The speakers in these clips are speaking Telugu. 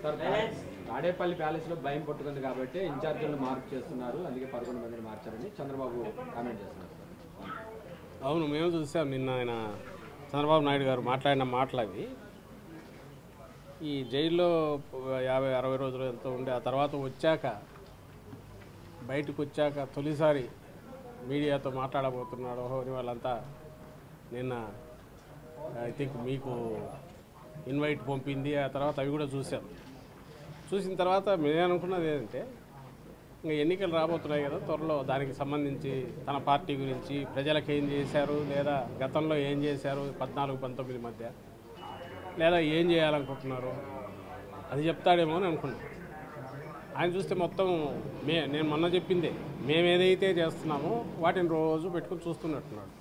తాడేపల్లి ప్యాలెస్లో భయం పట్టుకుంది కాబట్టి ఇన్ఛార్జీలను మార్పు చేస్తున్నారు, అందుకే 11 మందిని మార్చారని చంద్రబాబు కామెంట్ చేస్తున్నారు. అవును, మేము చూసాం నిన్న ఆయన చంద్రబాబు నాయుడు గారు మాట్లాడిన మాటలు అవి. ఈ జైల్లో 50-60 రోజులు ఎంతో ఉండి ఆ తర్వాత వచ్చాక బయటకు వచ్చాక తొలిసారి మీడియాతో మాట్లాడబోతున్నాడు అని వాళ్ళంతా నిన్న ఐ థింక్ మీకు ఇన్వైట్ పంపింది. ఆ తర్వాత అవి కూడా చూసాం. చూసిన తర్వాత మేము అనుకున్నది ఏంటంటే ఇంకా ఎన్నికలు రాబోతున్నాయి కదా త్వరలో, దానికి సంబంధించి తన పార్టీ గురించి ప్రజలకు ఏం చేశారు లేదా గతంలో ఏం చేశారు 14-19 మధ్య లేదా ఏం చేయాలనుకుంటున్నారు అది చెప్తాడేమో అని అనుకున్నాను. ఆయన చూస్తే మొత్తం నేను మొన్న చెప్పిందే మేము ఏదైతే చేస్తున్నామో వాటిని రోజు పెట్టుకుని చూస్తున్నట్టున్నాడు.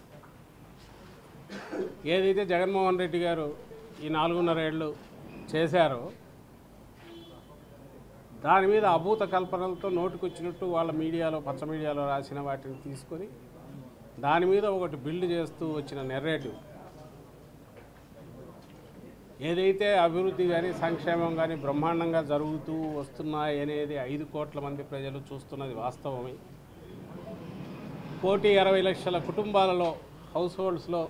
ఏదైతే జగన్మోహన్ రెడ్డి గారు ఈ 4.5 ఏళ్ళు చేశారో దాని మీద అభూత కల్పనలతో నోటికొచ్చినట్టు వాళ్ళ మీడియాలో పచ్చ మీడియాలో రాసిన వాటిని తీసుకొని దాని మీద ఒకటి బిల్డ్ చేస్తూ వచ్చిన నెరేటివ్ ఏదైతే అభివృద్ధి కానీ సంక్షేమం కానీ బ్రహ్మాండంగా జరుగుతూ వస్తున్నాయి అనేది 5 కోట్ల మంది ప్రజలు చూస్తున్నది వాస్తవమే. 1,20,00,000 కుటుంబాలలో హౌస్ హోల్డ్స్లో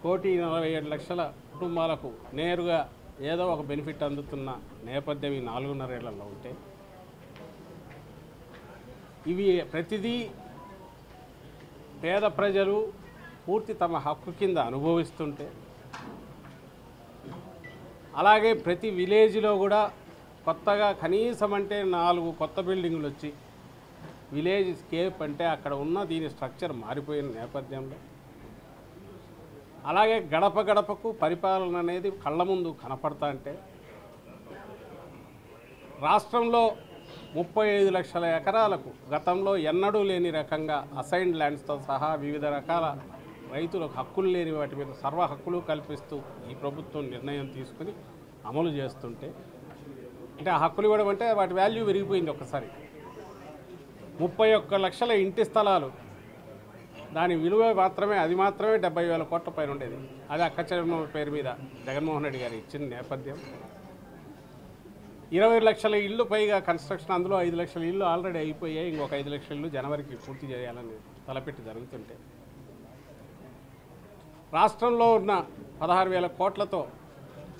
1,47,00,000 కుటుంబాలకు నేరుగా ఏదో ఒక బెనిఫిట్ అందుతున్న నేపథ్యం ఈ 4.5 ఏళ్లలో ఉంటే ఇవి ప్రతిదీ పేద ప్రజలు పూర్తి తమ హక్కు కింద అనుభవిస్తుంటే, అలాగే ప్రతి విలేజ్లో కూడా కొత్తగా కనీసం అంటే 4 కొత్త బిల్డింగులు వచ్చి విలేజ్ స్కేప్ అంటే అక్కడ ఉన్న దీని స్ట్రక్చర్ మారిపోయిన నేపథ్యంలో, అలాగే గడప గడపకు పరిపాలన అనేది కళ్ళ ముందు కనపడతా అంటే రాష్ట్రంలో 35 లక్షల ఎకరాలకు గతంలో ఎన్నడూ లేని రకంగా అసైన్డ్ ల్యాండ్స్తో సహా వివిధ రకాల రైతులకు హక్కులు లేని వాటి మీద సర్వ హక్కులు కల్పిస్తూ ఈ ప్రభుత్వం నిర్ణయం తీసుకుని అమలు చేస్తుంటే, అంటే ఆ హక్కులు ఇవ్వడం అంటే వాటి వాల్యూ పెరిగిపోయింది ఒక్కసారి. 31 లక్షల ఇంటి స్థలాలు దాని విలువ మాత్రమే 70,000 కోట్ల పైన ఉండేది. అది అక్క చెల్లెమ్మ పేరు మీద జగన్మోహన్ రెడ్డి గారు ఇచ్చిన నేపథ్యం. 20 లక్షల ఇళ్ళు పైగా కన్స్ట్రక్షన్, అందులో 5 లక్షల ఇళ్ళు ఆల్రెడీ అయిపోయాయి. ఇంకొక 5 లక్షల ఇళ్ళు జనవరికి పూర్తి చేయాలని తలపెట్టి జరుగుతుంటే, రాష్ట్రంలో ఉన్న 16,000 కోట్లతో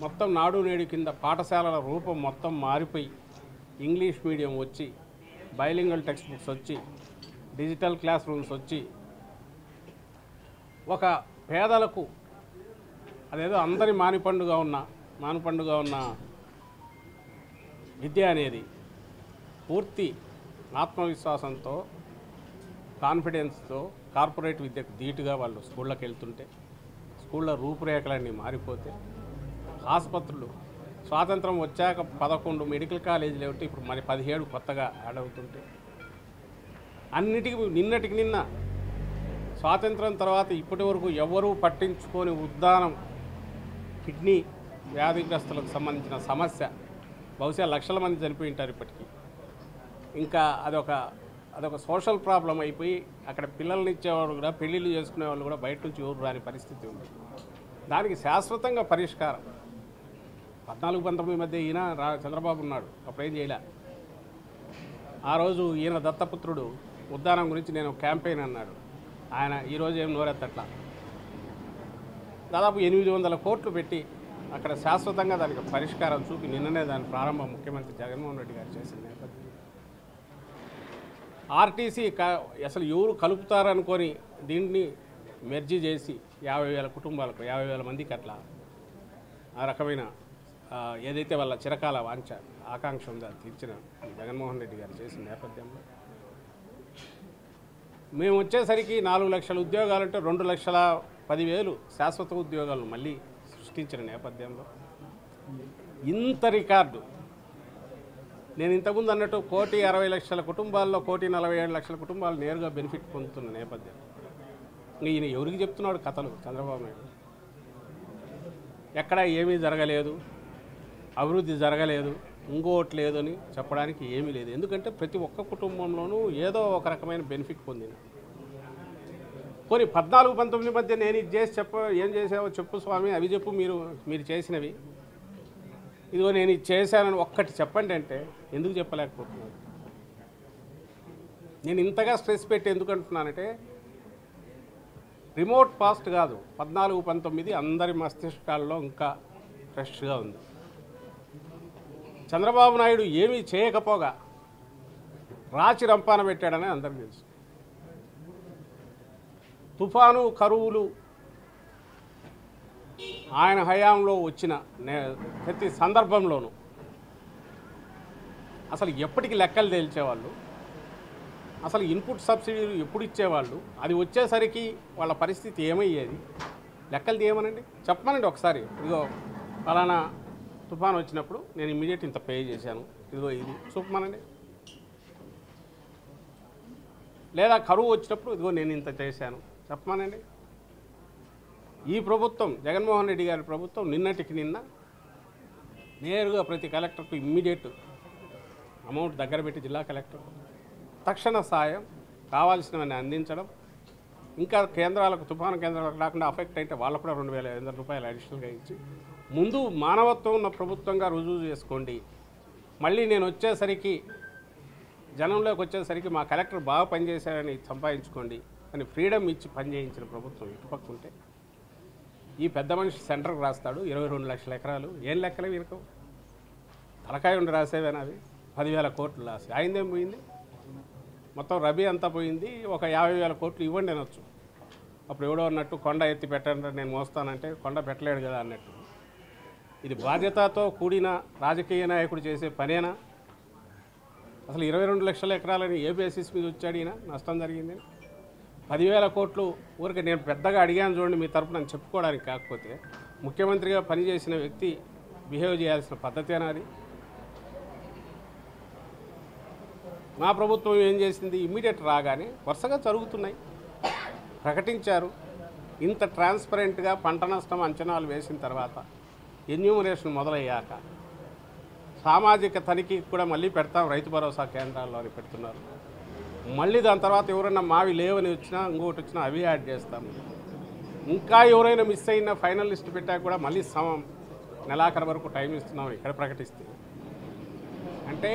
మొత్తం నాడు నేడు కింద పాఠశాలల రూపం మొత్తం మారిపోయి ఇంగ్లీష్ మీడియం వచ్చి, బైలింగల్ టెక్స్ట్ బుక్స్ వచ్చి, డిజిటల్ క్లాస్ రూమ్స్ వచ్చి, ఒక పేదలకు అదేదో అందరి మానుపండుగా ఉన్న విద్య అనేది పూర్తి ఆత్మవిశ్వాసంతో కాన్ఫిడెన్స్తో కార్పొరేట్ విద్యకు ధీటుగా వాళ్ళు స్కూళ్ళకి వెళ్తుంటే, స్కూళ్ళ రూపురేఖలన్నీ మారిపోతే, ఆసుపత్రులు స్వాతంత్రం వచ్చాక 11 మెడికల్ కాలేజీలు ఏమిటి ఇప్పుడు మరి 17 కొత్తగా యాడ్ అవుతుంటే, అన్నిటికీ నిన్నటికి నిన్న స్వాతంత్రం తర్వాత ఇప్పటి వరకు ఎవరూ పట్టించుకొని ఉద్దానం కిడ్నీ వ్యాధిగ్రస్తులకు సంబంధించిన సమస్య బహుశా లక్షల మంది చనిపోయి ఉంటారు ఇప్పటికీ. ఇంకా అదొక సోషల్ ప్రాబ్లం అయిపోయి అక్కడ పిల్లల్ని ఇచ్చేవాళ్ళు కూడా, పెళ్ళిళ్ళు చేసుకునే వాళ్ళు కూడా బయట నుంచి ఎవరు రాని పరిస్థితి ఉంది. దానికి శాశ్వతంగా పరిష్కారం 14-19 మధ్య ఈయన చంద్రబాబు ఉన్నాడు, అప్పుడేం చేయలే. ఆ రోజు ఈయన దత్తపుత్రుడు ఉద్దానం గురించి నేను క్యాంపెయిన్ అన్నాడు. ఆయన ఈరోజు ఏం నోరెత్తట్లా. దాదాపు 800 కోట్లు పెట్టి అక్కడ శాశ్వతంగా దానికి పరిష్కారం చూపి నిన్ననే దాని ప్రారంభం ముఖ్యమంత్రి జగన్మోహన్ రెడ్డి గారు చేసిన నేపథ్యం. ఆర్టీసీ అసలు ఎవరు కలుపుతారనుకొని దీన్ని మెర్జీ చేసి 50,000 కుటుంబాలకు 50,000 మందికి అట్లా ఆ రకమైన ఏదైతే వాళ్ళ చిరకాల వాంఛ ఆకాంక్ష ఉందో తీర్చిన జగన్మోహన్ రెడ్డి గారు చేసిన నేపథ్యంలో మేము వచ్చేసరికి 4 లక్షల ఉద్యోగాలంటే 2,10,000 శాశ్వత ఉద్యోగాలను మళ్ళీ సృష్టించిన నేపథ్యంలో ఇంత రికార్డు. నేను ఇంతకుముందు అన్నట్టు 1,60,00,000 కుటుంబాల్లో 1,47,00,000 కుటుంబాలు నేరుగా బెనిఫిట్ పొందుతున్న నేపథ్యం. ఈయన ఎవరికి చెప్తున్నాడు కథలు చంద్రబాబు నాయుడు? ఎక్కడ ఏమీ జరగలేదు, అభివృద్ధి జరగలేదు, ఇంకోటి లేదు అని చెప్పడానికి ఏమీ లేదు. ఎందుకంటే ప్రతి ఒక్క కుటుంబంలోనూ ఏదో ఒక రకమైన బెనిఫిట్ పొందింది. కొన్ని 14-19 మధ్య నేను ఇది చేసి ఏం చేసావో చెప్పు స్వామి, అవి చెప్పు మీరు చేసినవి. ఇదిగో నేను ఇది చేశానని ఒక్కటి చెప్పండి అంటే ఎందుకు చెప్పలేకపోతున్నాను? నేను ఇంతగా స్ట్రెస్ పెట్టి ఎందుకు అంటున్నానంటే రిమోట్ పాస్ట్ కాదు, 14-19 అందరి మస్తిష్కాల్లో ఇంకా ఫ్రెష్గా ఉంది. చంద్రబాబు నాయుడు ఏమీ చేయకపోగా రాచి రంపాన పెట్టాడని అందరికీ తెలుసు. తుఫాను కరువులు ఆయన హయాంలో వచ్చిన ప్రతి సందర్భంలోనూ అసలు ఎప్పటికి లెక్కలు తేల్చేవాళ్ళు, అసలు ఇన్పుట్ సబ్సిడీలు ఎప్పుడు ఇచ్చేవాళ్ళు, అది వచ్చేసరికి వాళ్ళ పరిస్థితి ఏమయ్యేది, లెక్కలు తీయమనండి, చెప్పమనండి ఒకసారి. ఇదిగో ఫలానా తుఫాను వచ్చినప్పుడు నేను ఇమ్మీడియట్ ఇంత పే చేశాను, ఇదిగో ఇది చూపమనండి. లేదా కరువు వచ్చినప్పుడు ఇదిగో నేను ఇంత చేశాను చెప్పమనండి. ఈ ప్రభుత్వం, జగన్మోహన్ రెడ్డి గారి ప్రభుత్వం నిన్నటికి నిన్న నేరుగా ప్రతి కలెక్టర్కు ఇమ్మీడియట్ అమౌంట్ దగ్గర పెట్టి జిల్లా కలెక్టర్ తక్షణ సాయం కావాల్సినవన్నీ అందించడం, ఇంకా కేంద్రాలకు, తుఫాను కేంద్రాలకు రాకుండా అఫెక్ట్ అయితే వాళ్ళకు కూడా 2,500 రూపాయలు అడిషనల్గా ఇచ్చి ముందు మానవత్వం ఉన్న ప్రభుత్వంగా రుజువు చేసుకోండి. మళ్ళీ నేను వచ్చేసరికి, జనంలోకి వచ్చేసరికి మా కలెక్టర్ బాగా పనిచేశారని సంపాదించుకోండి అని ఫ్రీడమ్ ఇచ్చి పనిచేయించిన ప్రభుత్వం ఇటుపక్క ఉంటే, ఈ పెద్ద మనిషి సెంటర్కి రాస్తాడు 22 లక్షల ఎకరాలు. ఏం లెక్కలే వీరకం? తలకాయ ఉండి రాసేవేనా అవి? 10,000 కోట్లు రాసి అయిందేం పోయింది? మొత్తం రబీ అంతా పోయింది. ఒక 50,000 కోట్లు ఇవ్వండి అనొచ్చు. అప్పుడు ఎవడో అన్నట్టు కొండ ఎత్తి పెట్టండి నేను మోస్తానంటే కొండ పెట్టలేడు కదా అన్నట్టు. ఇది బాధ్యతతో కూడిన రాజకీయ నాయకుడు చేసే పనేనా? అసలు 22 లక్షల ఎకరాలని ఏ బేసిస్ మీద వచ్చాడు ఈయన? నష్టం జరిగింది 10,000 కోట్లు. ఊరికి నేను పెద్దగా అడిగాను చూడండి మీ తరపున అని చెప్పుకోవడానికి, కాకపోతే ముఖ్యమంత్రిగా పనిచేసిన వ్యక్తి బిహేవ్ చేయాల్సిన పద్ధతేనా అది? మా ప్రభుత్వం ఏం చేసింది? ఇమ్మీడియట్ రాగానే వరుసగా జరుగుతున్నాయి, ప్రకటించారు. ఇంత ట్రాన్స్పరెంట్గా పంట నష్టం అంచనాలు వేసిన తర్వాత, ఎన్యూమరేషన్ మొదలయ్యాక, సామాజిక తనిఖీకి కూడా మళ్ళీ పెడతాం రైతు భరోసా కేంద్రాల్లో అని పెడుతున్నారు. మళ్ళీ దాని తర్వాత ఎవరైనా మావి లేవని వచ్చినా, ఇంకొకటి వచ్చినా అవి యాడ్ చేస్తాము. ఇంకా ఎవరైనా మిస్ అయినా ఫైనల్ లిస్ట్ పెట్టాక కూడా మళ్ళీ నెలాఖరు వరకు టైం ఇస్తున్నాం ఇక్కడ ప్రకటిస్తే. అంటే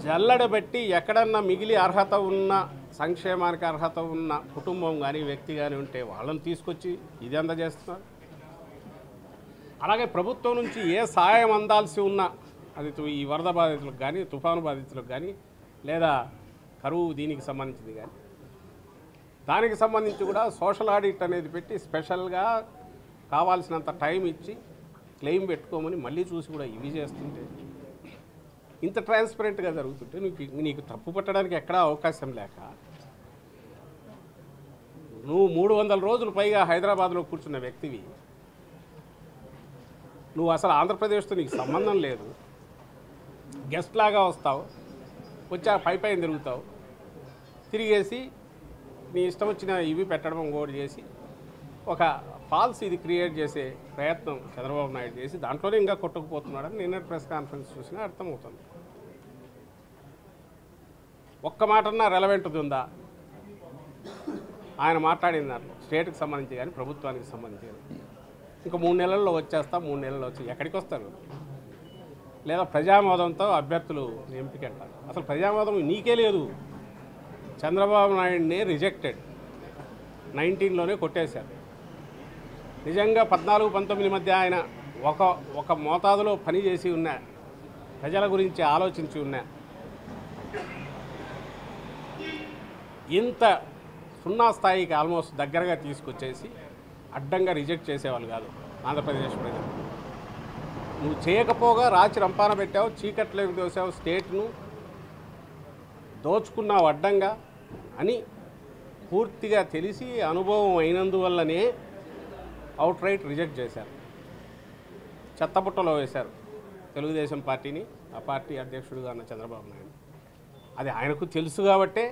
జల్లడబెట్టి ఎక్కడన్నా మిగిలి అర్హత ఉన్న, సంక్షేమానికి అర్హత ఉన్న కుటుంబం కానీ వ్యక్తి కానీ ఉంటే వాళ్ళని తీసుకొచ్చి ఇది అందజేస్తున్నారు. అలాగే ప్రభుత్వం నుంచి ఏ సాయం అందాల్సి ఉన్నా, అది ఈ వరద బాధితులకు కానీ, తుఫాను బాధితులకు కానీ, లేదా కరువు దీనికి సంబంధించింది కానీ, దానికి సంబంధించి కూడా సోషల్ ఆడిట్ అనేది పెట్టి స్పెషల్గా కావాల్సినంత టైం ఇచ్చి క్లెయిమ్ పెట్టుకోమని మళ్ళీ చూసి కూడా ఇవి చేస్తుంటే, ఇంత ట్రాన్స్పరెంట్గా జరుగుతుంటే నీకు తప్పు పట్టడానికి ఎక్కడా అవకాశం లేక, నువ్వు 300 రోజులు పైగా హైదరాబాద్లో కూర్చున్న వ్యక్తివి, నువ్వు అసలు ఆంధ్రప్రదేశ్తో నీకు సంబంధం లేదు, గెస్ట్ లాగా వస్తావు, వచ్చా పైన తిరుగుతావు, తిరిగేసి నీ ఇష్టం వచ్చిన ఇవి పెట్టడం ఇంకోటి చేసి ఒక ఫాల్స్ ఇది క్రియేట్ చేసే ప్రయత్నం చంద్రబాబు నాయుడు చేసి దాంట్లోనే ఇంకా కొట్టుకుపోతున్నాడని నిన్న ప్రెస్ కాన్ఫరెన్స్ చూసినా అర్థమవుతుంది. ఒక్క మాటన్నా రెలవెంట్ది ఉందా ఆయన మాట్లాడిన దాంట్లో? స్టేట్కి సంబంధించి కానీ ప్రభుత్వానికి సంబంధించి కానీ ఇంకా 3 నెలల్లో వచ్చేస్తా, 3 నెలల్లో వచ్చి ఎక్కడికి వస్తారు? లేదా ప్రజామోదంతో అభ్యర్థులు ఎంపికంటారు. అసలు ప్రజామోదం నీకే లేదు. చంద్రబాబు నాయుడిని రిజెక్టెడ్ 19లోనే కొట్టేశారు. నిజంగా 14-19 మధ్య ఆయన ఒక మోతాదులో పనిచేసి ఉన్నా, ప్రజల గురించి ఆలోచించి ఉన్నా, ఇంత సున్నా స్థాయికి ఆల్మోస్ట్ దగ్గరగా తీసుకొచ్చేసి అడ్డంగా రిజెక్ట్ చేసేవాళ్ళు కాదు ఆంధ్రప్రదేశ్ ప్రజలు. నువ్వు చేయకపోగా రాచి రంపాన పెట్టావు, చీకట్లోకి దోసావు, స్టేట్ను దోచుకున్నావు అడ్డంగా అని పూర్తిగా తెలిసి అనుభవం అయినందువల్లనే అవుట్ రైట్ రిజెక్ట్ చేశారు. చెత్తబుట్టలో వేశారు తెలుగుదేశం పార్టీని, ఆ పార్టీ అధ్యక్షుడుగా ఉన్న చంద్రబాబు నాయుడు. అది ఆయనకు తెలుసు కాబట్టే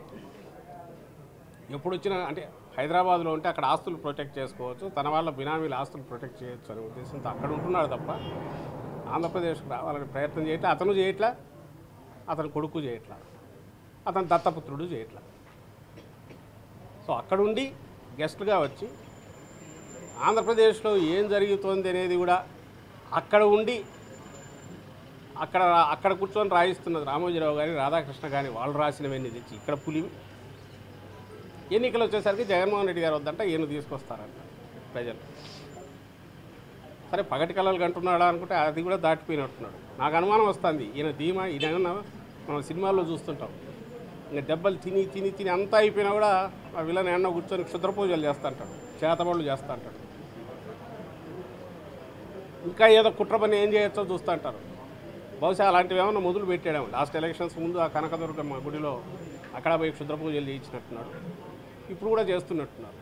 ఎప్పుడు వచ్చినా, అంటే హైదరాబాద్లో ఉంటే అక్కడ ఆస్తులు ప్రొటెక్ట్ చేసుకోవచ్చు, తన వాళ్ళ బినామీల ఆస్తులు ప్రొటెక్ట్ చేయొచ్చు అనే ఉద్దేశంతో అక్కడ ఉంటున్నాడు తప్ప ఆంధ్రప్రదేశ్కి రావాలని ప్రయత్నం చేయట్లా. అతను చేయట్లా, అతని కొడుకు చేయట్లా, అతని దత్తపుత్రుడు చేయట్లా. సో అక్కడుండి గెస్ట్గా వచ్చి ఆంధ్రప్రదేశ్లో ఏం జరుగుతోంది అనేది కూడా అక్కడ ఉండి అక్కడ కూర్చొని రాయిస్తున్నది రామోజీరావు కానీ రాధాకృష్ణ కానీ వాళ్ళు రాసినవన్నీ తెచ్చి ఇక్కడ పులి ఎన్నికలు వచ్చేసరికి జగన్మోహన్ రెడ్డి గారు వద్దంట ఈయన తీసుకొస్తారంట ప్రజలు. సరే పగటి కళలు అంటున్నాడా అనుకుంటే అది కూడా దాటిపోయినట్టున్నాడు. నాకు అనుమానం వస్తుంది ఈయన ధీమా ఈయన మనం సినిమాల్లో చూస్తుంటాం ఇంకా దెబ్బలు తిని తిని తిని అంతా అయిపోయినా కూడా ఆ విలన్ ఎన్నో కూర్చొని క్షుద్ర పూజలు చేస్తూ అంటాడు, చేతబడులు చేస్తూ అంటాడు, ఇంకా ఏదో కుట్ర పని ఏం చేయొచ్చో చూస్తూ అంటారు. బహుశా అలాంటివి ఏమన్నా మొదలు పెట్టాడేమో లాస్ట్ ఎలక్షన్స్ ముందు ఆ కనకదుర్గమ్మ గుడిలో అక్కడ పోయి క్షుద్ర పూజలు చేయించినట్టున్నాడు. ఇప్పుడు కూడా చేస్తున్నట్టున్నారు,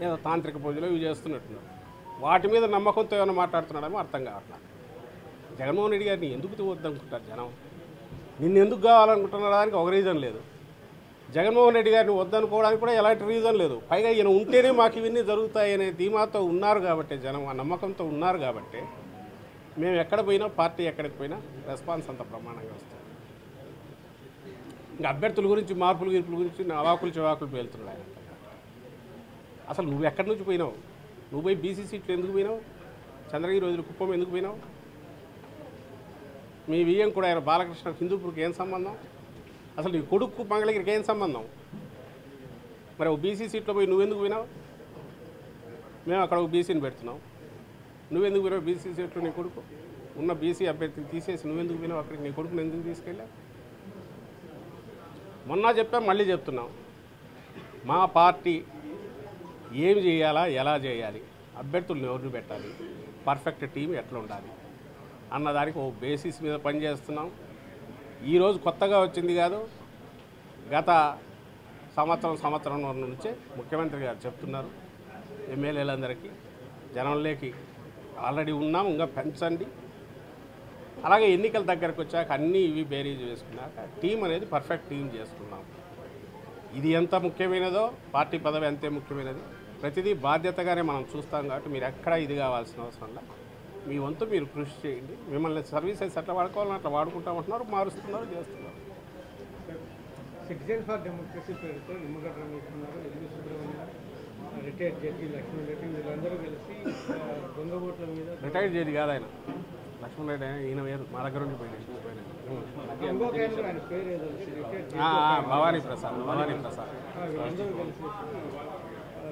ఏదో తాంత్రిక పూజలు ఇవి చేస్తున్నట్టున్నారు. వాటి మీద నమ్మకంతో ఏమైనా మాట్లాడుతున్నాడేమో అర్థం కావట్లేదు. జగన్మోహన్ రెడ్డి గారిని ఎందుకు వద్దనుకుంటారు జనం? నిన్ను ఎందుకు కావాలనుకుంటున్న దానికి ఒక రీజన్ లేదు. జగన్మోహన్ రెడ్డి గారిని వద్దనుకోవడానికి కూడా ఎలాంటి రీజన్ లేదు. పైగా ఈయన ఉంటేనే మాకు ఇవన్నీ జరుగుతాయనే ధీమాతో ఉన్నారు కాబట్టి, జనం ఆ నమ్మకంతో ఉన్నారు కాబట్టి మేము ఎక్కడ పోయినా పార్టీ ఎక్కడికి పోయినా రెస్పాన్స్ అంత ప్రమాణంగా వస్తుంది. ఇంకా అభ్యర్థుల గురించి మార్పుల గిర్పుల గురించి అవాకులు చివాకులు పేలుతున్నాయి. అసలు నువ్వు ఎక్కడి నుంచి పోయినావు? నువ్వు పోయి బీసీ సీట్లు ఎందుకు పోయినావు? చంద్రగిరి రోజులు కుప్పం ఎందుకు పోయినావు? మీ వియ్యం కూడా ఆయన బాలకృష్ణ హిందూపూర్కి ఏం సంబంధం? అసలు నీ కొడుకు మంగళగిరికి ఏం సంబంధం? మరి ఒక బీసీ సీట్లో పోయి నువ్వెందుకు పోయినావు? మేము అక్కడ ఒక బీసీని పెడుతున్నాం, నువ్వెందుకు పోయినావు? బీసీ సీట్లో నీ కొడుకు ఉన్న బీసీ అభ్యర్థిని తీసేసి నువ్వెందుకు పోయినావు అక్కడికి? నీ కొడుకుని ఎందుకు తీసుకెళ్ళావు? మొన్న చెప్పాం, మళ్ళీ చెప్తున్నాం, మా పార్టీ ఏమి చేయాలా, ఎలా చేయాలి, అభ్యర్థులను ఎవరిని పెట్టాలి, పర్ఫెక్ట్ టీం ఎట్లా ఉండాలి అన్నదానికి ఓ బేసిస్ మీద పనిచేస్తున్నాం. ఈరోజు కొత్తగా వచ్చింది కాదు, గత సంవత్సరం నుంచే ముఖ్యమంత్రి గారు చెప్తున్నారు ఎమ్మెల్యేలందరికీ జనంలోకి ఆల్రెడీ ఉన్నాం, ఇంకా పెంచండి. అలాగే ఎన్నికల దగ్గరకు వచ్చాక అన్నీ ఇవి బేరీజ్ వేసుకున్నాక టీం అనేది పర్ఫెక్ట్ టీం చేసుకున్నాం. ఇది ఎంత ముఖ్యమైనదో పార్టీ పదవి అంతే ముఖ్యమైనది. ప్రతిదీ బాధ్యతగానే మనం చూస్తాం కాబట్టి మీరు ఎక్కడ ఇది కావాల్సిన అవసరం లేదు. మీ వంతు మీరు కృషి చేయండి. మిమ్మల్ని సర్వీసెస్ ఎట్లా వాడుకోవాలని అట్లా వాడుకుంటామంటున్నారు, మారుస్తున్నారు, చేస్తున్నారు. సిటిజన్ ఫర్ డెమోక్రసీ పేరుతో నిమ్మగడ్డ రమేష్ ఉన్నారు, LV Subrahmanyam, retired judge Lakshmana Reddy, వీళ్ళందరూ కలిసి దొంగ ఓట్ల మీద. రిటైర్డ్ జడ్జి కాదు ఆయన, లక్ష్మణరెడ్డి ఆయన, ఈయన వేరు, మా దగ్గర నుంచి పోయినాయి. ఇంకొక ఆయన పేరు ఏదో భవానీ ప్రసాద్. వీళ్ళందరూ కలిసి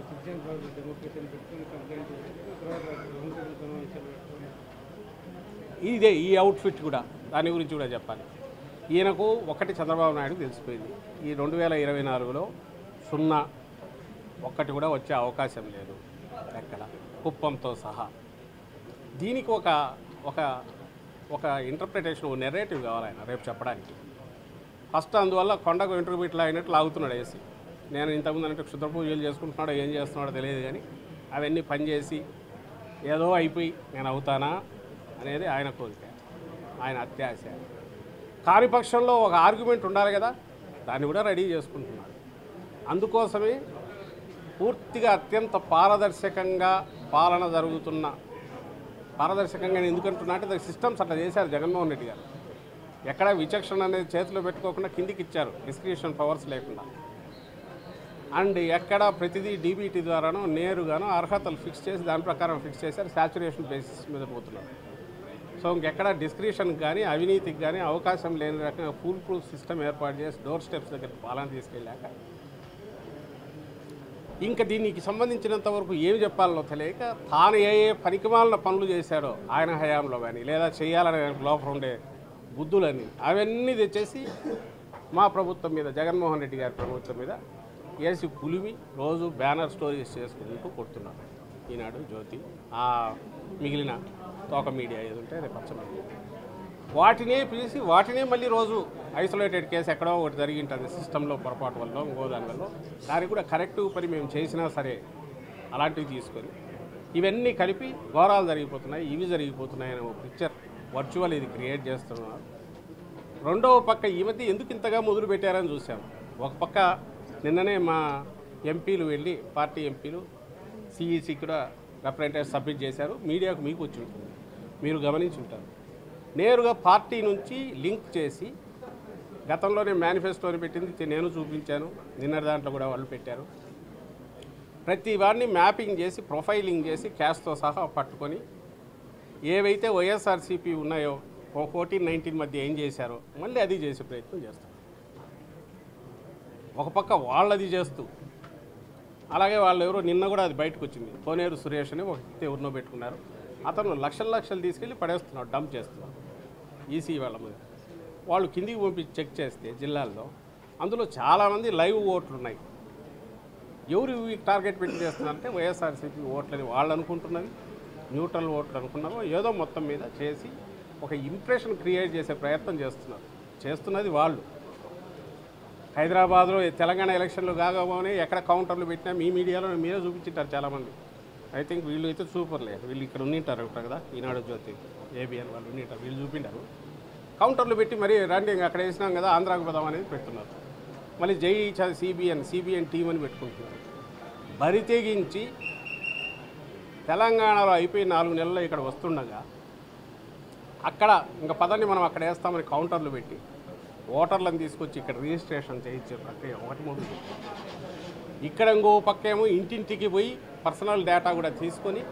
సిటిజన్ ఫర్ డెమోక్రసీని పెట్టుకుని కంప్లైంట్ చేసి తర్వాత సమావేశాలు పెట్టుకుని ఇదే ఈ అవుట్ఫిట్ కూడా దాని గురించి కూడా చెప్పాలి. ఈయనకు ఒకటి చంద్రబాబు నాయుడు తెలిసిపోయింది, ఈ 2024లో 0 ఒక్కటి కూడా వచ్చే అవకాశం లేదు ఎక్కడ, కుప్పంతో సహా. దీనికి ఒక ఇంటర్ప్రిటేషన్, ఒక నెరేటివ్ కావాలి ఆయన రేపు చెప్పడానికి. ఫస్ట్ అందువల్ల కొండకు ఇంటర్వ్యూట్లు అయినట్టు లాగుతున్నాడు వేసి. నేను ఇంతకుముందు అంటే క్షుద్ర పూజలు చేసుకుంటున్నాడో ఏం చేస్తున్నాడో తెలియదు, కానీ అవన్నీ పనిచేసి ఏదో అయిపోయి నేను అవుతానా అనేది ఆయన కోరిక, ఆయన అత్యాశ. కాని పక్షంలో ఒక ఆర్గ్యుమెంట్ ఉండాలి కదా, దాన్ని కూడా రెడీ చేసుకుంటున్నాడు. అందుకోసమే పూర్తిగా అత్యంత పారదర్శకంగా పాలన జరుగుతున్న, పారదర్శకంగా ఎందుకంటున్నా అంటే దానికి సిస్టమ్స్ అట్లా చేశారు జగన్మోహన్ రెడ్డి గారు. ఎక్కడ విచక్షణ అనేది చేతిలో పెట్టుకోకుండా కిందికి ఇచ్చారు, డిస్క్రిప్షన్ పవర్స్ లేకుండా. అండ్ ఎక్కడ ప్రతిదీ డీబీటీ ద్వారానో నేరుగానో అర్హతలు ఫిక్స్ చేసి దాని ప్రకారం ఫిక్స్ చేశారు, శాచురేషన్ బేసిస్ మీద పోతున్నారు. సో ఇంకెక్కడ డిస్క్రిప్షన్కి కానీ అవినీతికి కానీ అవకాశం లేని రకంగా ఫుల్ ప్రూఫ్ సిస్టమ్ ఏర్పాటు చేసి డోర్ స్టెప్స్ దగ్గర పాలన తీసుకెళ్ళాక ఇంకా దీనికి సంబంధించినంత వరకు ఏమి చెప్పాలో తెలియక తాను ఏ పనికిమాలిన పనులు చేశాడో ఆయన హయాంలో కానీ లేదా చేయాలనే లోపల ఉండే బుద్ధులని అవన్నీ తెచ్చేసి మా ప్రభుత్వం మీద, జగన్మోహన్ రెడ్డి గారి ప్రభుత్వం మీద వేసి పులిమి రోజు బ్యానర్ స్టోరీస్ చేసుకుంటూ కొడుతున్నారు. ఈనాడు, జ్యోతి, ఆ మిగిలిన తోక మీడియా ఏది ఉంటే అదే పచ్చ మీడియా, వాటినే పిలిచి వాటినే మళ్ళీ రోజు ఐసోలేటెడ్ కేసు ఎక్కడో ఒకటి జరిగి ఉంటుంది సిస్టంలో పొరపాటు వల్ల ఇంకో దానివల్ల, దానికి కూడా కరెక్టివ్ పని మేము చేసినా సరే అలాంటివి తీసుకొని ఇవన్నీ కలిపి ఘోరాలు జరిగిపోతున్నాయి, ఇవి జరిగిపోతున్నాయి అనే ఒక పిక్చర్ వర్చువల్ ఇది క్రియేట్ చేస్తున్నారు. రెండవ పక్క ఈ మధ్య ఎందుకు ఇంతగా మొదలు పెట్టారని చూసాము. ఒక పక్క నిన్ననే మా ఎంపీలు వెళ్ళి, పార్టీ ఎంపీలు సిఈసి కూడా రిప్రజెంటేటివ్ సబ్మిట్ చేశారు. మీడియాకు మీకు వచ్చి ఉంటుంది, మీరు గమనించి ఉంటారు. నేరుగా పార్టీ నుంచి లింక్ చేసి గతంలోనే మేనిఫెస్టోని పెట్టింది నేను చూపించాను, నిన్న దాంట్లో కూడా వాళ్ళు పెట్టారు. ప్రతి వాడిని మ్యాపింగ్ చేసి ప్రొఫైలింగ్ చేసి క్యాష్తో సహా పట్టుకొని ఏవైతే వైఎస్ఆర్సీపీ ఉన్నాయో 14-19 మధ్య ఏం చేశారో మళ్ళీ అది చేసే ప్రయత్నం చేస్తారు. ఒక పక్క వాళ్ళది చేస్తూ, అలాగే వాళ్ళు ఎవరో నిన్న కూడా అది బయటకు వచ్చింది, కోనేరు సురేష్ అని ఒక వ్యక్తి ఎవరినో పెట్టుకున్నారు, అతను లక్షలు తీసుకెళ్ళి పడేస్తున్నాడు, డంప్ చేస్తున్నాడు ఈసీ వాళ్ళ మీద. వాళ్ళు కిందికి పంపించి చెక్ చేస్తే జిల్లాల్లో అందులో చాలామంది లైవ్ ఓట్లు ఉన్నాయి. ఎవరు టార్గెట్ పెట్టి చేస్తున్నారంటే వైఎస్ఆర్సీపీ ఓట్లని వాళ్ళు అనుకుంటున్నది, న్యూట్రల్ ఓట్లు అనుకున్నారో ఏదో మొత్తం మీద చేసి ఒక ఇంప్రెషన్ క్రియేట్ చేసే ప్రయత్నం చేస్తున్నది వాళ్ళు. హైదరాబాద్లో తెలంగాణ ఎలక్షన్లు కాగానే ఎక్కడ కౌంటర్లు పెట్టినా మీ మీడియాలో మీరే చూపించారు చాలామంది. ఐ థింక్ వీళ్ళు అయితే సూపర్లే, వీళ్ళు ఇక్కడ ఉండింటారు కదా, ఈనాడు జ్యోతి ఏబిఎన్ వాళ్ళు ఉండింటారు, వీళ్ళు చూపించారు కౌంటర్లు పెట్టి మరి రండి అక్కడ వేసినాం కదా ఆంధ్రాకు పోదాం అనేది పెడుతున్నారు. మళ్ళీ జై సిబిఎన్ టీం అని పెట్టుకుంటున్నారు. బరి తెగించి తెలంగాణలో అయిపోయి 4 నెలల్లో ఇక్కడ వస్తుండగా అక్కడ ఇంకా పదాన్ని మనం అక్కడ వేస్తామని కౌంటర్లు పెట్టి ఓటర్లను తీసుకొచ్చి ఇక్కడ రిజిస్ట్రేషన్ చేయించే ప్రక్రియ ఒకటి మూడు. ఇక్కడ ఇంకో పక్కేమో ఇంటింటికి పోయి పర్సనల్ డేటా కూడా తీసుకొని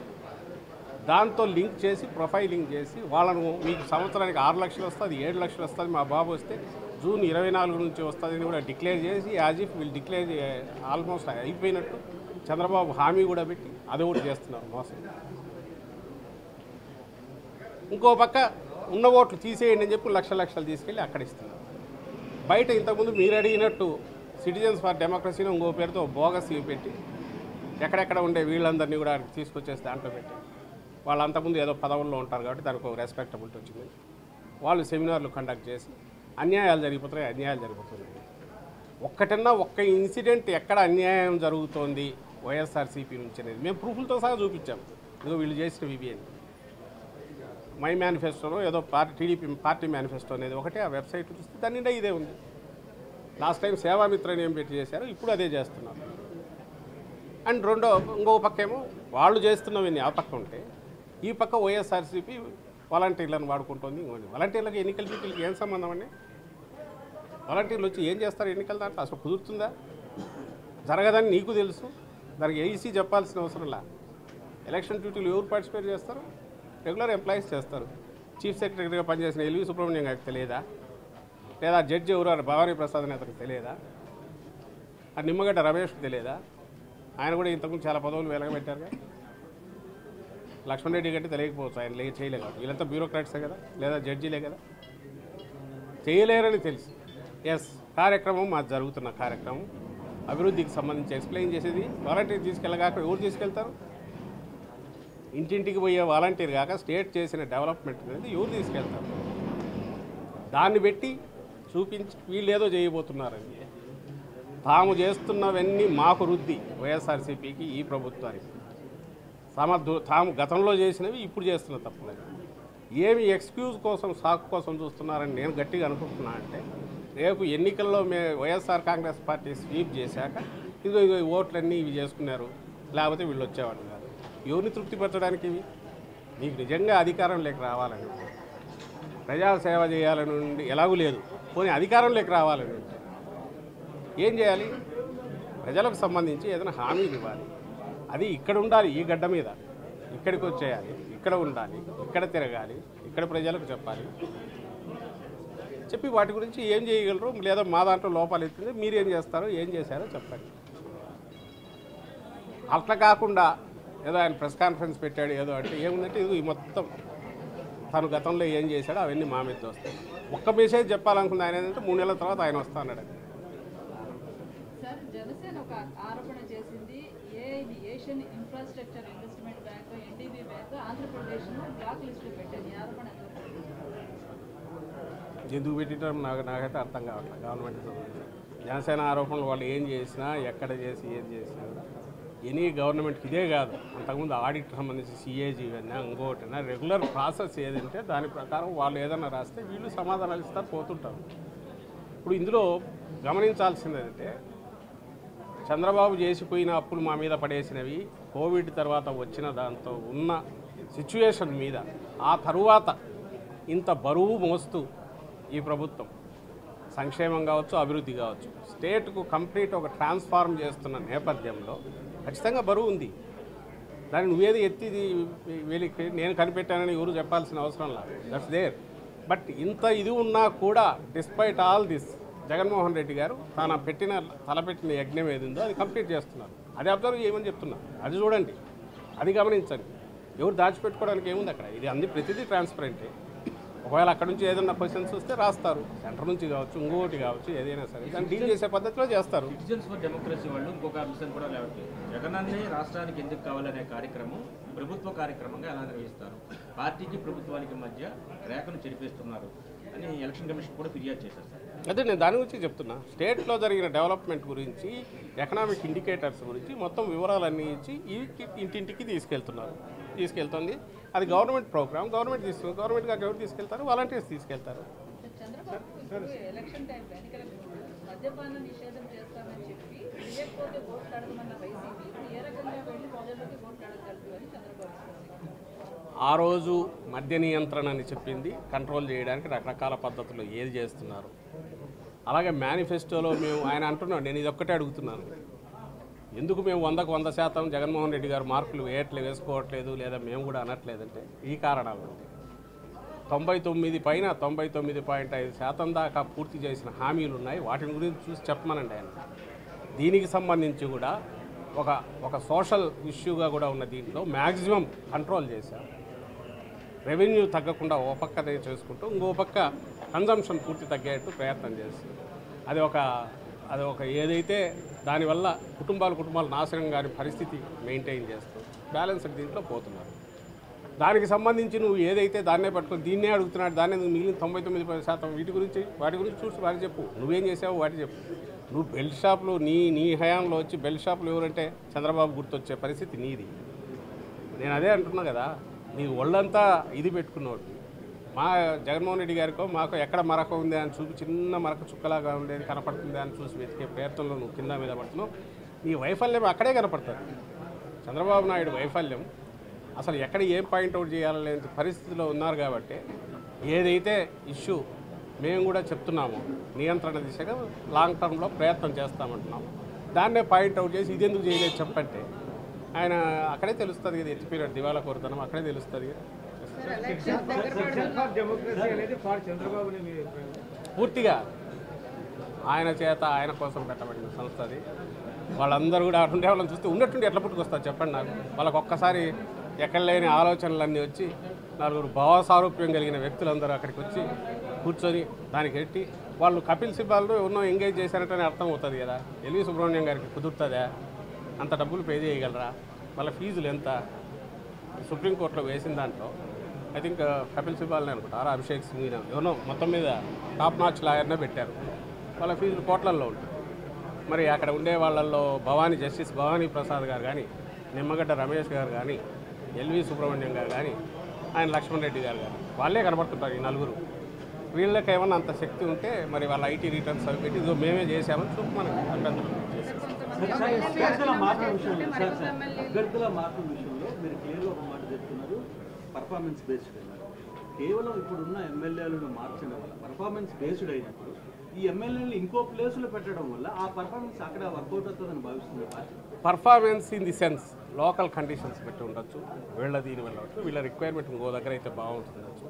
దాంతో లింక్ చేసి ప్రొఫైలింగ్ చేసి వాళ్ళను మీకు సంవత్సరానికి 6 లక్షలు వస్తుంది, 7 లక్షలు వస్తుంది, మా బాబు వస్తే జూన్ 24 నుంచి వస్తుందని కూడా డిక్లేర్ చేసి యాజ్ ఇఫ్ వీళ్ళు డిక్లేర్ ఆల్మోస్ట్ అయిపోయినట్టు చంద్రబాబు హామీ కూడా పెట్టి అది కూడా చేస్తున్నారు మోసం. ఇంకో పక్క ఉన్న ఓట్లు తీసేయండి అని చెప్పి లక్షలు తీసుకెళ్ళి అక్కడ ఇస్తున్నారు. బయట ఇంతకుముందు మీరు అడిగినట్టు సిటిజన్స్ ఫర్ డెమోక్రసీని ఇంకో పేరుతో బోగస్ పెట్టి ఎక్కడెక్కడ ఉండే వీళ్ళందరినీ కూడా తీసుకొచ్చేసి దాంట్లో పెట్టి వాళ్ళు అంతకుముందు ఏదో పదవుల్లో ఉంటారు కాబట్టి దానికి ఒక రెస్పెక్టబిలిటీ వచ్చింది. వాళ్ళు సెమినార్లు కండక్ట్ చేసి అన్యాయాలు జరిగిపోతున్నాయి. ఒక్క ఇన్సిడెంట్ ఎక్కడ అన్యాయం జరుగుతోంది వైఎస్ఆర్సీపీ నుంచి అనేది మేము ప్రూఫ్లతో సహా చూపించాం. ఇదిగో వీళ్ళు చేసిన విబిఎన్ మై మేనిఫెస్టోలో ఏదో టీడీపీ పార్టీ మేనిఫెస్టో అనేది ఒకటే ఆ వెబ్సైట్ చూస్తే దాని నిండా ఇదే ఉంది. లాస్ట్ టైం సేవామిత్రని ఏం పెట్టి చేశారు, ఇప్పుడు అదే చేస్తున్నారు. అండ్ ఇంకో పక్క ఏమో వాళ్ళు చేస్తున్నవన్నీ ఆ పక్క ఉంటే ఈ పక్క వైఎస్ఆర్సీపీ వాలంటీర్లను వాడుకుంటుంది. వాలంటీర్లకు ఎన్నికల డ్యూటీలకు ఏం సంబంధం అండి? వాలంటీర్లు వచ్చి ఏం చేస్తారు ఎన్నికల దాంట్లో? అసలు కుదురుతుందా? జరగదని నీకు తెలుసు, దానికి ఏఈసీ చెప్పాల్సిన అవసరంలా. ఎలక్షన్ డ్యూటీలు ఎవరు పార్టిసిపేట్ చేస్తారు? రెగ్యులర్ ఎంప్లాయీస్ చేస్తారు. చీఫ్ సెక్రటరీగా పనిచేసిన ఎల్వి సుబ్రహ్మణ్యం గారికి తెలియదా? లేదా జడ్జి ఎవరు భవానీ ప్రసాద్ అని అతనికి తెలియదా? ఆ నిమ్మగడ్డ రమేష్కి తెలియదా? ఆయన కూడా ఇంతకుముందు చాలా పదవులు వెలగబెట్టారుగా. లక్ష్మణ్ రెడ్డి గట్టి తెలియకపోవచ్చు, ఆయన చేయలే కాబట్టి. వీళ్ళంతా బ్యూరోక్రాట్సే కదా, లేదా జడ్జీలే కదా, చేయలేరని తెలుసు. ఎస్, కార్యక్రమం మాది జరుగుతున్న కార్యక్రమం అభివృద్ధికి సంబంధించి ఎక్స్ప్లెయిన్ చేసేది వాలంటీర్ తీసుకెళ్ళగాక ఎవరు తీసుకెళ్తారు? ఇంటింటికి పోయే వాలంటీర్ కాక స్టేట్ చేసిన డెవలప్మెంట్ అనేది ఎవరు తీసుకెళ్తారు? దాన్ని పెట్టి చూపించి వీళ్ళు ఏదో చేయబోతున్నారని తాము చేస్తున్నవన్నీ మాకు రుద్ది వైఎస్ఆర్సీపీకి ఈ ప్రభుత్వానికి తాము గతంలో చేసినవి ఇప్పుడు చేస్తున్న తప్పులేదు. ఏమి ఎక్స్క్యూజ్ కోసం సాకు కోసం చూస్తున్నారని నేను గట్టిగా అనుకుంటున్నా అంటే రేపు ఎన్నికల్లో వైఎస్ఆర్ కాంగ్రెస్ పార్టీ స్వీప్ చేశాక ఇదిగో ఓట్లన్నీ ఇవి చేసుకున్నారు, లేకపోతే వీళ్ళు వచ్చేవాళ్ళు కాదు. ఎవరిని తృప్తిపరచడానికి ఇవి? మీకు నిజంగా అధికారం లేక రావాలని, ప్రజాసేవ చేయాలని ఉండి ఎలాగూ లేదు, పోనీ అధికారం లేక రావాలని ఉంటే ఏం చేయాలి? ప్రజలకు సంబంధించి ఏదైనా హామీలు ఇవ్వాలి. అది ఇక్కడ ఉండాలి, ఈ గడ్డ మీద ఇక్కడికి వచ్చేయాలి, ఇక్కడ ఉండాలి, ఇక్కడ తిరగాలి, ఇక్కడ ప్రజలకు చెప్పాలి. చెప్పి వాటి గురించి ఏం చేయగలరు, లేదా మా దాంట్లో లోపాలు ఎత్తుంది, మీరేం చేస్తారో ఏం చేశారో చెప్పండి. అట్లా కాకుండా ఏదో ఆయన ప్రెస్ కాన్ఫరెన్స్ పెట్టాడు ఏదో అంటే ఏముందంటే ఇది మొత్తం తను గతంలో ఏం చేశాడో అవన్నీ మా మీద వస్తాయి. ఒక్క మెసేజ్ చెప్పాలనుకుంది ఆయన ఏంటంటే 3 నెలల తర్వాత ఆయన వస్తా అన్నాడు. సార్, జనసేన ఒక ఆరోపణ చేసింది, Asian infrastructure investment bank NDB bank ఆంధ్రప్రదేశ్ను బ్లాక్ లిస్టులో పెట్టింది. ఈ ఆరోపణ ఎందుకు పెట్టడం నాకైతే అర్థం కావట్లేదు. గవర్నమెంట్ జనసేన ఆరోపణలు వాళ్ళు ఏం చేసినా ఎక్కడ చేసి ఏం చేసినా ఎనీ గవర్నమెంట్కి ఇదే కాదు, అంతకుముందు ఆడిట్ సంబంధించి సిఏజీ అయినా ఇంకోటైనా రెగ్యులర్ ప్రాసెస్ ఏదంటే దాని ప్రకారం వాళ్ళు ఏదైనా రాస్తే వీళ్ళు సమాధానాలు ఇస్తారు, పోతుంటారు. ఇప్పుడు ఇందులో గమనించాల్సింది ఏంటంటే చంద్రబాబు చేసిపోయిన అప్పులు మా మీద పడేసినవి, కోవిడ్ తర్వాత వచ్చిన దాంతో ఉన్న సిచ్యువేషన్ మీద ఆ తరువాత ఇంత బరువు మోస్తూ ఈ ప్రభుత్వం సంక్షేమం కావచ్చు, అభివృద్ధి కావచ్చు, స్టేట్కు కంప్లీట్ ఒక ట్రాన్స్ఫార్మ్ చేస్తున్న నేపథ్యంలో ఖచ్చితంగా బరువు ఉంది. దాన్ని నువ్వేది ఎత్తి నేను కనిపెట్టానని ఎవరు చెప్పాల్సిన అవసరం లేదు. That's there. బట్ ఇంత ఇది ఉన్నా కూడా despite all this Jaganmohan Reddy గారు తలపెట్టిన యజ్ఞం ఏది ఉందో అది కంప్లీట్ చేస్తున్నారు. అది అబ్జర్వ్ చేయమని చెప్తున్నారు. అది చూడండి, అది గమనించండి. ఎవరు దాచిపెట్టుకోవడానికి ఏముంది అక్కడ? ఇది అన్ని ప్రతిదీ ట్రాన్స్పరెంటే. ఒకవేళ అక్కడ నుంచి ఏదైనా క్వశ్చన్స్ వస్తే రాస్తారు, సెంటర్ నుంచి కావచ్చు, ఇంకోటి కావచ్చు, ఏదైనా సరే దాన్ని డీల్ చేసే పద్ధతిలో చేస్తారు. సిటిజన్స్ ఫర్ డెమోక్రసీ వాళ్ళు ఇంకొక అంశం కూడా లేవట్లేదు. జగనన్నే రాష్ట్రానికి ఎందుకు కావాలనే కార్యక్రమం ప్రభుత్వ కార్యక్రమంగా ఎలా నిర్వహిస్తారు, పార్టీకి ప్రభుత్వానికి మధ్య రేఖను చెరిపేస్తున్నారు అని ఎలక్షన్ కమిషన్ కూడా ఫిర్యాదు చేశారు సార్. అదే నేను దాని గురించి చెప్తున్నా. స్టేట్లో జరిగిన డెవలప్మెంట్ గురించి, ఎకనామిక్ ఇండికేటర్స్ గురించి మొత్తం వివరాలన్నీ ఇచ్చి ఇంటింటికి తీసుకెళ్తుంది. అది గవర్నమెంట్ ప్రోగ్రామ్, గవర్నమెంట్ తీసుకుంది. గవర్నమెంట్గా ఎవరు తీసుకెళ్తారు? వాలంటీర్స్ తీసుకెళ్తారు. చంద్రబాబు ఇప్పుడు ఎలక్షన్ టైంలో ఎన్నికల మద్యపాన నిషేధం చేస్తామని చెప్పి లేకపోతే ఓట్లు అడగమన్న వైసీపీ ఇప్పుడు ఏ రకంగా వెళ్ళి ప్రజల్లోకి ఓట్లు అడగగలదు అని చంద్రబాబు. ఆ రోజు మద్య నియంత్రణ అని చెప్పింది, కంట్రోల్ చేయడానికి రకరకాల పద్ధతులు ఏది చేస్తున్నారు. అలాగే మేనిఫెస్టోలో ఆయన అంటున్నాడు, నేను ఇది ఒక్కటే అడుగుతున్నాను, ఎందుకు మేము 100% జగన్మోహన్ రెడ్డి గారు మార్కులు వేసుకోవట్లేదు లేదా మేము కూడా అనట్లేదంటే ఈ కారణాలు. 99 పైన 99.5% దాకా పూర్తి చేసిన హామీలు ఉన్నాయి. వాటిని గురించి చూసి చెప్పమనండి ఆయన. దీనికి సంబంధించి కూడా ఒక సోషల్ ఇష్యూగా కూడా ఉన్న దీంట్లో మ్యాక్సిమం కంట్రోల్ చేశారు. రెవెన్యూ తగ్గకుండా ఓ పక్కనే చేసుకుంటూ ఇంకో పక్క కన్జంప్షన్ పూర్తి తగ్గేట్టు ప్రయత్నం చేస్తుంది. అది ఒక ఏదైతే దానివల్ల కుటుంబాలు నాశనం కాని పరిస్థితి మెయింటైన్ చేస్తూ బ్యాలెన్స్డ్ దీంట్లో పోతున్నారు. దానికి సంబంధించి నువ్వు ఏదైతే దాన్నే పట్టుకొని దీన్నే అడుగుతున్నాడు, దాన్నే మిగిలిన 99% వాటి గురించి చూసి వాటి చెప్పు. నువ్వేం చేసావు వాటి చెప్పు. నువ్వు బెల్ట్ షాపులు నీ హయాంలో వచ్చి బెల్ట్ షాపులు ఎవరంటే చంద్రబాబు గుర్తొచ్చే పరిస్థితి నీది. నేను అదే అంటున్నా కదా, నీ ఒళ్ళంతా ఇది పెట్టుకున్నాడు. మా జగన్మోహన్ రెడ్డి గారికో మాకు ఎక్కడ మరక ఉంది అని చూపి చిన్న మరక చుక్కలాగా ఉండేది కనపడుతుంది అని చూసి వెతికే ప్రయత్నంలో నువ్వు కింద మీద పడుతున్నావు. నీ వైఫల్యం అక్కడే కనపడుతుంది. చంద్రబాబు నాయుడు వైఫల్యం అసలు ఎక్కడ ఏం పాయింట్అవుట్ చేయాలనే పరిస్థితిలో ఉన్నారు. కాబట్టి ఏదైతే ఇష్యూ మేము కూడా చెప్తున్నాము, నియంత్రణ దిశగా లాంగ్ టర్మ్లో ప్రయత్నం చేస్తామంటున్నాం. దాన్నే పాయింట్అవుట్ చేసి ఇదెందుకు చేయలేదు చెప్పంటే ఆయన అక్కడే తెలుస్తుంది కదా, ఎత్తిపోయినట్టు దివాలా కోరుతున్నాం అక్కడే తెలుస్తుంది కదా. పూర్తిగా ఆయన కోసం పెట్టబడిన సంస్థ అది. వాళ్ళందరూ కూడా అటుండే వాళ్ళని చూస్తే ఉన్నట్టుండి ఎట్లా పుట్టుకొస్తారు చెప్పండి నాకు. వాళ్ళకు ఒక్కసారి ఎక్కడ లేని ఆలోచనలన్నీ వచ్చి నలుగురు భావసారూప్యం కలిగిన వ్యక్తులందరూ అక్కడికి వచ్చి కూర్చొని దానికి ఎట్టి వాళ్ళు కపిల్ సిబ్బాల్లో ఎన్నో ఎంగేజ్ చేశారంటనే అర్థం అవుతుంది కదా. ఎల్వి సుబ్రహ్మణ్యం గారికి కుదురుతుందా? అంత డబ్బులు పే చేయగలరా? వాళ్ళ ఫీజులు ఎంత? సుప్రీంకోర్టులో వేసిన దాంట్లో ఐ థింక్ కపిల్ సిబ్బాల్ని అనుకుంటారు, అభిషేక్ సింగ్ ఎవరో మొత్తం మీద టాప్ నాచ్ లాయర్నే పెట్టారు. వాళ్ళ ఫీజులు కోట్లల్లో ఉంటుంది. మరి అక్కడ ఉండే వాళ్ళల్లో జస్టిస్ భవానీ ప్రసాద్ గారు కానీ, నిమ్మగడ్డ రమేష్ గారు కానీ, ఎల్వి సుబ్రహ్మణ్యం గారు కానీ, ఆయన లక్ష్మణ్ రెడ్డి గారు కానీ వాళ్ళే కనబడుతుంటారు. ఈ నలుగురు వీళ్ళకి ఏమన్నా అంత శక్తి ఉంటే మరి వాళ్ళ ఐటీ రిటర్న్స్ అవి పెట్టి ఇదో మేమే చేసామని చూపు మనకి అభ్యంతరం అభ్యర్థుల మార్పు విషయంలో మీరు క్లియర్గా ఒక మాట చెప్తున్నారు, పర్ఫార్మెన్స్ బేస్డ్ అన్నారు. కేవలం ఇప్పుడున్న ఎమ్మెల్యేలను మార్చడం వల్ల పర్ఫార్మెన్స్ బేస్డ్ అయినప్పుడు ఈ ఎమ్మెల్యేలు ఇంకో ప్లేసులో పెట్టడం వల్ల ఆ పర్ఫార్మెన్స్ అక్కడ వర్కౌట్ అవుతుందని భావిస్తున్నారు. Performance in the sense local conditions పెట్టి ఉండొచ్చు, దీనివల్ల వీళ్ళ రిక్వైర్మెంట్ ఇంకో దగ్గర అయితే బాగుంటుండొచ్చు.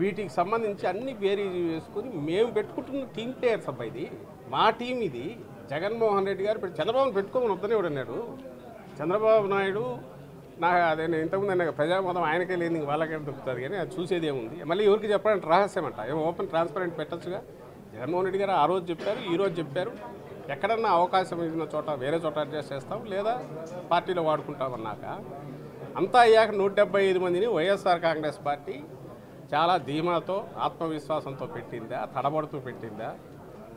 వీటికి సంబంధించి అన్ని వేరీ చేసుకుని మేము పెట్టుకుంటున్న టీమ్ ప్లేయర్స్ అబ్బాయి. ఇది మా టీం. ఇది జగన్మోహన్ రెడ్డి గారు చంద్రబాబును పెట్టుకోమని వద్దనే అన్నాడు. చంద్రబాబు నాయుడు అదే నేను ఇంతకుముందు అన్న ప్రజామతం ఆయనకే లేని వాళ్ళకే దొరుకుతుంది కానీ అది చూసేది ఏముంది. మళ్ళీ ఎవరికి చెప్పడానికి రహస్యం అంట, ఏమో ఓపెన్ ట్రాన్స్పరెంట్ పెట్టచ్చుగా. జగన్మోహన్ రెడ్డి గారు ఆ రోజు చెప్పారు, ఈరోజు చెప్పారు. ఎక్కడన్నా అవకాశం ఇచ్చిన చోట వేరే చోట అడ్జస్ట్ చేస్తాం లేదా పార్టీలో వాడుకుంటామన్నాక అంతా అయ్యాక 175 మందిని వైఎస్ఆర్ కాంగ్రెస్ పార్టీ చాలా ధీమాతో ఆత్మవిశ్వాసంతో పెట్టిందా, తడబడుతూ పెట్టిందా,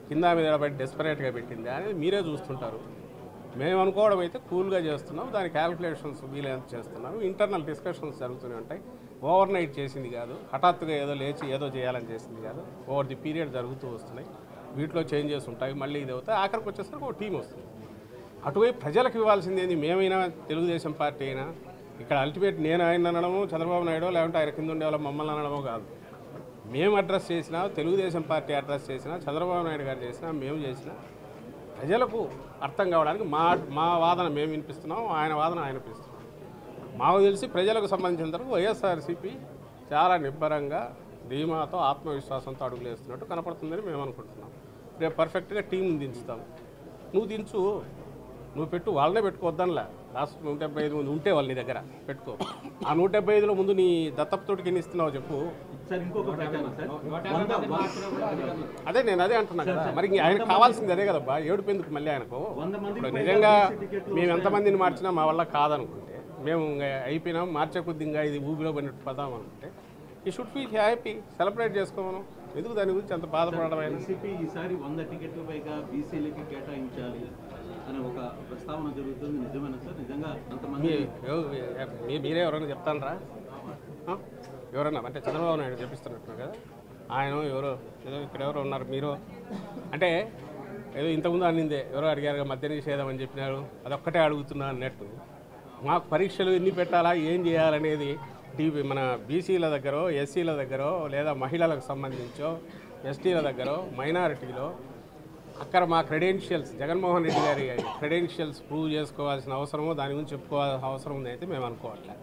కింద మీద పడి డెస్పరేట్గా పెట్టిందా అనేది మీరే చూస్తుంటారు. మేము అనుకోవడం అయితే కూల్గా చేస్తున్నాం, దాని క్యాలిక్యులేషన్స్ వీలైనంత చేస్తున్నాము. ఇంటర్నల్ డిస్కషన్స్ జరుగుతూనే ఉంటాయి. ఓవర్ నైట్ చేసింది కాదు, హఠాత్తుగా ఏదో లేచి ఏదో చేయాలని చేసింది కాదు. ఓవర్ ది పీరియడ్ జరుగుతూ వస్తున్నాయి. వీటిలో చేంజెస్ ఉంటాయి, మళ్ళీ ఇది అవుతాయి. ఆఖరికి వచ్చేసరికి ఒక టీం వస్తుంది. అటువైపు ప్రజలకు ఇవ్వాల్సింది ఏంది? మేమైనా తెలుగుదేశం పార్టీ అయినా ఇక్కడ అల్టిమేట్ నేను ఆయన అనడము చంద్రబాబు నాయుడు లేకుంటే ఆయన కింద ఉండే వాళ్ళ మమ్మల్ని అనడమో కాదు. మేము అడ్రస్ చేసినా, తెలుగుదేశం పార్టీ అడ్రస్ చేసినా, చంద్రబాబు నాయుడు గారు చేసినా, మేము చేసినా ప్రజలకు అర్థం కావడానికి మా వాదన మేము వినిపిస్తున్నాం, ఆయన వాదన ఆయన వినిపిస్తున్నాం. మాకు తెలిసి ప్రజలకు సంబంధించిన వరకు వైఎస్ఆర్సీపీ చాలా నిబ్బరంగా ధీమాతో ఆత్మవిశ్వాసంతో అడుగులు వేస్తున్నట్టు కనపడుతుందని మేము అనుకుంటున్నాం. రేపు పర్ఫెక్ట్గా టీంని దించుతాం. నువ్వు దించు, నువ్వు పెట్టు, వాళ్ళనే పెట్టుకోవద్దనిలా. లాస్ట్ 175 మంది ఉంటే వాళ్ళు నీ దగ్గర పెట్టుకో. ఆ 175లో ముందు నీ దత్తపుతోటికి ఎన్ని ఇస్తున్నావు చెప్పు. సార్ ఇంకొక ప్రకటన సార్, అదే నేను అదే అంటున్నా కదా. మరి ఆయనకు కావాల్సింది అదే కదబ్బా, ఏడుపు ఎందుకు మళ్ళీ ఆయనకు? 100 మందికి ఇప్పుడు నిజంగా మేము ఎంతమందిని మార్చినా మా వల్ల కాదనుకుంటే, మేము అయిపోయినాం, మార్చే కొద్దిగా ఇది ఊబిలో పడినట్టు పదాం అనుకుంటే, ఈ షుడ్ ఫీల్ హ్యాపీ, సెలబ్రేట్ చేసుకోమను. ఎందుకు దాని గురించి అంత బాధపడడం? వైసీపీ ఈసారి 100 టికెట్ల పైగా బీసీలకి కేటాయించాలి అనే ఒక ప్రస్తావన జరుగుతుంది, నిజమేనా సార్? నిజంగా అంతమంది మీరే ఎవరైనా చెప్తానరా? ఎవరన్నా అంటే చంద్రబాబు నాయుడు చెప్పిస్తున్నట్టు కదా. ఆయన ఎవరో ఏదో ఇక్కడ ఎవరో ఉన్నారు, మీరు అంటే ఏదో ఇంతకుముందు అన్నిందే ఎవరో అడిగారు మద్య నిషేధం అని చెప్పినారు, అదొక్కటే అడుగుతున్నా అన్నట్టు. మాకు పరీక్షలు ఎన్ని పెట్టాలా, ఏం చేయాలనేది మన బీసీల దగ్గర, ఎస్సీల దగ్గర, లేదా మహిళలకు సంబంధించో, ఎస్టీల దగ్గర, మైనారిటీలో అక్కడ మా క్రెడెన్షియల్స్, జగన్మోహన్ రెడ్డి గారి క్రెడెన్షియల్స్ ప్రూవ్ చేసుకోవాల్సిన అవసరమో దాని గురించి చెప్పుకోవాల్సిన అవసరం ఉంది అయితే మేము అనుకోవట్లేదు.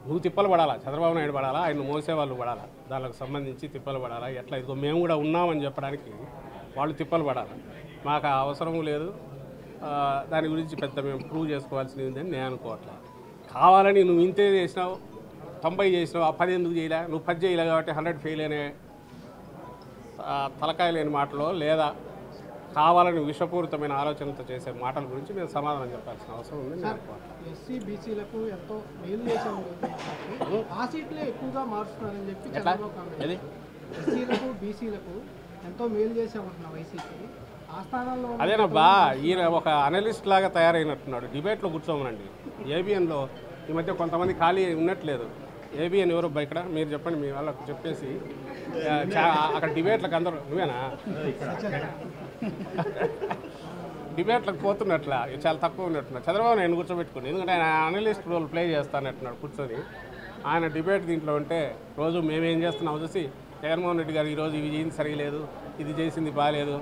నువ్వు తిప్పలు పడాలా, చంద్రబాబు నాయుడు పడాలా, ఆయన మోసేవాళ్ళు పడాలా, దానికి సంబంధించి తిప్పలు పడాలా. ఎట్లా ఇదిగో మేము కూడా ఉన్నామని చెప్పడానికి వాళ్ళు తిప్పలు పడాలి. మాకు ఆ అవసరం లేదు, దాని గురించి పెద్ద మేము ప్రూవ్ చేసుకోవాల్సింది ఉందని నేను అనుకోవట్లేదు. కావాలని నువ్వు ఇంతే చేసినావు, 90 చేసినావు, ఆ 10 ఎందుకు చేయలే, నువ్వు 10 చేయలే కాబట్టి 100 ఫెయిల్ అనే తలకాయ లేని మాటలో, లేదా కావాలని విషపూరితమైన ఆలోచనలతో చేసే మాటల గురించి మేము సమాధానం చెప్పాల్సిన అవసరం ఉంది. ఎస్సీ బీసీలకు ఎంతో మేలు చేసాము, ఆ సీట్లే ఎక్కువగా మారుస్తున్నారని చెప్పి ఎస్సీలకు బీసీలకు ఎంతో మేలు చేసామంటున్నా వైసీపీ. ఆ స్థానంలో అదేనబ్బా, ఈయన ఒక అనలిస్ట్ లాగా తయారైనట్టున్నాడు. డిబేట్లో కూర్చోమనండి. ఏబిఎన్లో ఈ మధ్య కొంతమంది ఖాళీ ఉన్నట్లేదు. ఏబిఎన్ ఎవరు ఇక్కడ మీరు చెప్పండి, మీ వాళ్ళకు చెప్పేసి అక్కడ డిబేట్లకు అందరూ నువ్వేనా డిబేట్లకు పోతున్నట్లా చాలా తక్కువ ఉన్నట్టున్నాడు. చంద్రబాబు నేను కూర్చోబెట్టుకుని, ఎందుకంటే ఆయన అనలిస్ట్ రోల్ ప్లే చేస్తానట్టున్నాడు కూర్చొని. ఆయన డిబేట్ దీంట్లో ఉంటే రోజు మేమేం చేస్తున్నాం చూసి, జగన్మోహన్ రెడ్డి గారు ఈరోజు ఇవి చేయింది సరిగలేదు, ఇది చేసింది బాగాలేదు,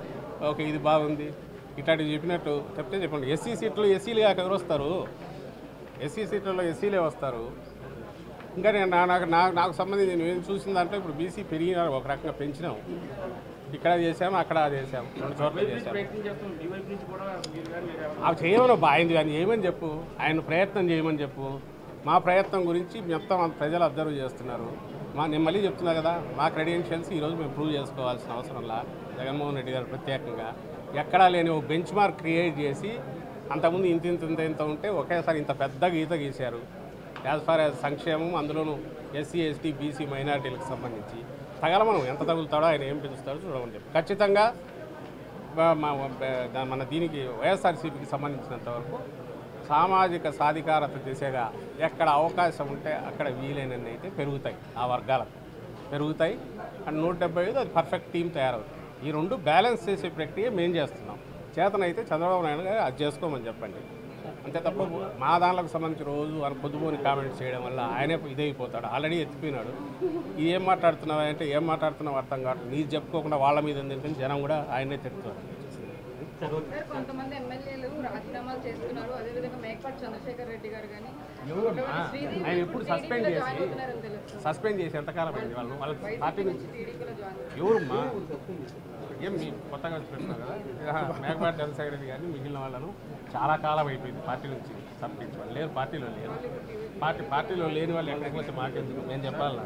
ఓకే ఇది బాగుంది, ఇట్లాంటివి చెప్పినట్టు చెప్తే చెప్పండి. ఎస్సీ సీట్లు ఎస్సీలు కాక ఎవరు వస్తారు? ఎస్సీ సీట్లలో ఎస్సీలే వస్తారు. ఇంకా నేను నాకు సంబంధించి నేను చూసిన దాంట్లో ఇప్పుడు బీసీ పెరిగిన ఒక రకంగా పెంచినాం. ఇక్కడ చేసాము, అక్కడ చేసాము, 2 చోట్ల చేసాము. అవి చేయమని ఆయన ఆయన చేయమని చెప్పు, ఆయన ప్రయత్నం చేయమని చెప్పు. మా ప్రయత్నం గురించి మొత్తం ప్రజలు అబ్జర్వ్ చేస్తున్నారు. నేను మళ్ళీ చెప్తున్నా కదా, మా క్రెడెన్షియల్స్ ఈరోజు మేము ప్రూవ్ చేసుకోవాల్సిన అవసరంలా. జగన్మోహన్ రెడ్డి గారు ప్రత్యేకంగా ఎక్కడా లేని ఒక బెంచ్ మార్క్ క్రియేట్ చేసి, అంతకుముందు ఇంత ఉంటే ఒకేసారి ఇంత పెద్ద గీత గీశారు. యాజ్ ఫార్ యాజ్ సంక్షేమం, అందులోనూ ఎస్సీ ఎస్టీ బీసీ మైనారిటీలకు సంబంధించి తగలమనం ఎంత తగులుతాడో, ఆయన ఏం పెంచుతాడో చూడమని చెప్పి ఖచ్చితంగా మన దీనికి వైఎస్ఆర్సీపీకి సంబంధించినంత వరకు సామాజిక సాధికారత దిశగా ఎక్కడ అవకాశం ఉంటే అక్కడ వీలైనన్ని అయితే పెరుగుతాయి, ఆ వర్గాలకు పెరుగుతాయి. అండ్ 175 అది పర్ఫెక్ట్ టీం తయారవుతుంది. ఈ 2 బ్యాలెన్స్ చేసే ప్రక్రియ మేము చేస్తున్నాం. చేతనైతే చంద్రబాబు నాయుడు గారు అది చేసుకోమని చెప్పండి, అంతే తప్ప మా దానిలకు సంబంధించి రోజు ఆయన పొద్దుపోని కామెంట్స్ చేయడం వల్ల ఆయనే ఇదైపోతాడు. ఆల్రెడీ ఎత్తిపోయినాడు. ఇది ఏం మాట్లాడుతున్నావు అంటే ఏం మాట్లాడుతున్నావు అర్థం కావట్లేదు. నీకు చెప్పుకోకుండా వాళ్ళ మీద ఎందుకంటే జనం కూడా ఆయనే తిడుతున్నారు. కొంతమంది ఎమ్మెల్యేలు రాజీనామాలు చేస్తున్నారు. అదేవిధంగా మేకపాటి చంద్రశేఖర్ రెడ్డి గారు కానీ ఆయన ఎప్పుడు సస్పెండ్ చేసి ఎంతకాలం అయింది వాళ్ళ పార్టీ నుంచి? ఎవరుమ్మా ఏం మీ కొత్తగా పెట్టినారు కదా, మేకపాటి చంద్రశేఖర్ రెడ్డి గారిని మిగిలిన వాళ్ళను చాలా కాలం అయిపోయింది పార్టీ నుంచి సస్పెండ్. వాళ్ళు లేరు, పార్టీలో లేరు. పార్టీలో లేని వాళ్ళు ఎక్కడికి వస్తే మాకెందుకు, నేను చెప్పాలి.